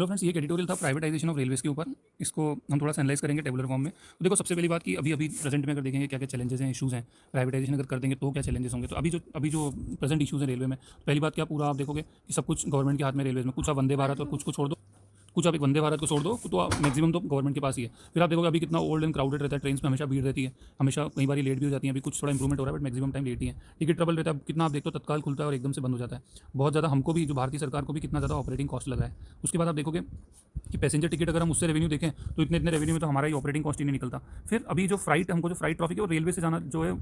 Hello friends, ये एक editorial था प्राइवेटाइजेशन ऑफ रेलवेज़ के ऊपर। इसको हम थोड़ा सा एनालाइज करेंगे टेबुलर फॉर्म में। तो देखो, सबसे पहली बात कि अभी प्रेजेंट में अगर देखेंगे क्या क्या चैलेंजेस हैं, इशूज़ हैं, प्राइवेटाइजेशन अगर कर देंगे तो क्या चैलेंजेस होंगे। तो अभी जो प्रेजेंट इशूज़ हैं रेलवे में, पहली बात क्या, पूरा आप देखोगे कि सब कुछ गवर्नमेंट के हाथ में रेलवेज़ में। कुछ आप वंदे भारत और कुछ को छोड़ दो, कुछ आप एक वंदे भारत को छोड़ दो तो आप मैक्सिमम तो गवर्नमेंट के पास ही है। फिर आप देखोगे अभी कितना ओल्ड एंड क्राउडेड रहता है, ट्रेन में हमेशा भीड़ रहती है, हमेशा कई बार लेट भी हो जाती है। अभी कुछ थोड़ा इंप्रूवमेंट हो रहा है बट मैक्सिमम टाइम लेट ही है। टिकट ट्रबल रहता है, कितना आप देखते हो तत्काल खुलता है और एकदम से बंद हो जाता है। बहुत ज़्यादा हमको भी, जो भारतीय सरकार को भी कितना ज़्यादा ऑपरेटिंग कॉस्ट लग रहा है। उसके बाद आप देखोगे कि पैसेंजर टिकट अगर हम उससे रेवेन्यू देखें तो इतने इतने रेवेन्यू में तो हमारा ही ऑपरेटिंग कॉस्ट ही नहीं निकलता। फिर अभी जो फ्लाइट ट्रॉफिक है वो रेलवे से जाना जो है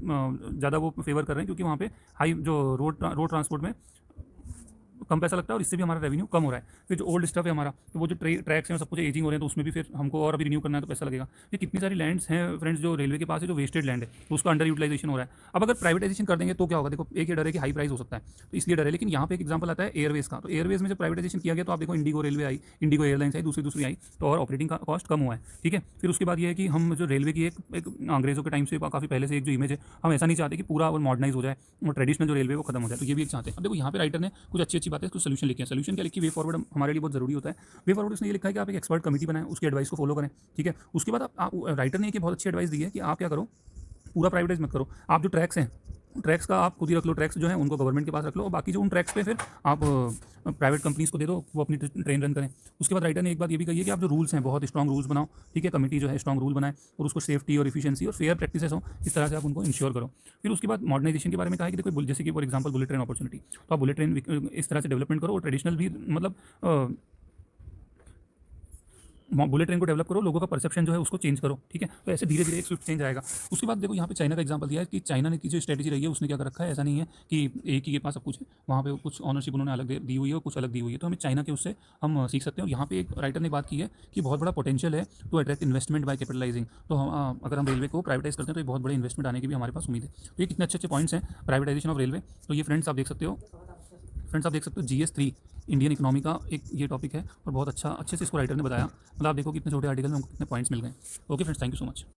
ज़्यादा वो फेवर कर रहे हैं, क्योंकि वहाँ पे हाई जो रोड ट्रांसपोर्ट में कम पैसा लगता है और इससे भी हमारा रेवेन्यू कम हो रहा है। फिर जो ओल्ड स्टफ है हमारा, तो वो जो ट्रैक्स हैं सब कुछ एजिंग हो रहे हैं, तो उसमें भी फिर हमको और अभी रिन्यू करना है तो पैसा लगेगा। ये कितनी सारी लैंड्स हैं फ्रेंड्स जो रेलवे के पास है, जो वेस्टेड लैंड है, तो उसका अंडर यूटिलाइजेशन हो रहा है। अब अगर प्राइवेटाइजेशन कर देंगे तो क्या होगा, देखो एक ये डर है कि हाई प्राइस हो सकता है, तो इसलिए डर है। लेकिन यहाँ पे एक एग्जाम्पल आता है एयरवेज का। तो एयरवेज में जब प्राइवेटाइजेशन किया गया तो आप देखो इंडिगो रेलवे आई, इंडिगो एयरलाइंस आई, दूसरी आई, तो और ऑपरेटिंग कॉस्ट कम हुआ है। ठीक है, फिर उसके बाद ये है कि हम जो रेलवे की एक अंग्रेजों के टाइम से काफ़ी पहले से एक जो इमेज है, हम ऐसा नहीं चाहते कि पूरा मॉडर्नाइज हो जाए और ट्रेडिशनल जो रेलवे वो खत्म हो जाए, तो ये भी एक चाहते हैं। अब देखो यहाँ पे राइटर ने कुछ अच्छी अच्छी बातें, कुछ सोल्यूशन लिखे हैं। सोल्यूशन क्या लिखी, वे फॉरवर्ड हमारे लिए बहुत जरूरी होता है। वे फॉरवर्ड उसने ये लिखा है कि आप एक एक्सपर्ट कमेटी बनाएं, उसकी एडवाइस को फॉलो करें। ठीक है, उसके बाद आप राइटर ने एक बहुत अच्छी एडवाइस दी है कि आप क्या करो, पूरा प्राइवेटाइज मत करो। आप जो ट्रैक्स हैं, ट्रैक्स का आप खुद ही रख लो, ट्रैक्स जो है उनको गवर्नमेंट के पास रख लो, और बाकी जो उन ट्रैक्स पे फिर आप प्राइवेट कंपनीज को दे दो, वो अपनी ट्रेन रन करें। उसके बाद राइटर ने एक बात ये भी कही है कि आप जो रूल्स हैं बहुत स्ट्रॉन्ग रूल्स बनाओ। ठीक है, कमेटी जो है स्ट्रॉन्ग रूल बनाए और उसको सेफ्टी और इफिशिएंसी और फेयर प्रैक्टिसेस हो, इस तरह से आप उनको इंश्योर करो। फिर उसके बाद मॉडर्नाइजेशन के बारे में कहा है कि देखो, जैसे कि for example bullet train opportunity, तो आप बुलेट ट्रेन इस तरह से डेवलपमेंट करो और ट्रेडिशनल भी, मतलब बुलेट ट्रेन को डेवलप करो, लोगों का परसेप्शन जो है उसको चेंज करो। ठीक है, तो ऐसे धीरे धीरे एक स्विफ्ट चेंज आएगा। उसके बाद देखो यहाँ पे चाइना का एग्जांपल दिया है कि चाइना ने की जो स्ट्रेटेजी रही है उसने क्या कर रखा है, ऐसा नहीं है कि एक ही के पास सब कुछ है, वहाँ पे कुछ ऑनरशिप उन्होंने अलग दी हुई है और कुछ अलग दी हुई है, तो हमें चाइना के उससे हम सीख सकते हैं। और यहाँ पे एक राइटर ने बात की है कि बहुत बड़ा पोटेंशियल है to attract investment by capitalising. तो हम अगर हम रेलवे को प्राइवेटाइज करते हैं तो एक बहुत बड़े इन्वेस्टमेंट आने की भी हमारे पास उम्मीद है। तो ये कितने अच्छे अच्छे पॉइंट्स हैं प्राइवेटाइजेशन ऑफ रेलवे। तो ये फ्रेंड्स आप देख सकते हो, GS3 इंडियन इकोनॉमी का एक ये टॉपिक है और बहुत अच्छे से इसको राइटर ने बताया। मतलब आप देखो कितने छोटे आर्टिकल में हमको कितने पॉइंट्स मिल गए। Okay friends, thank you so much.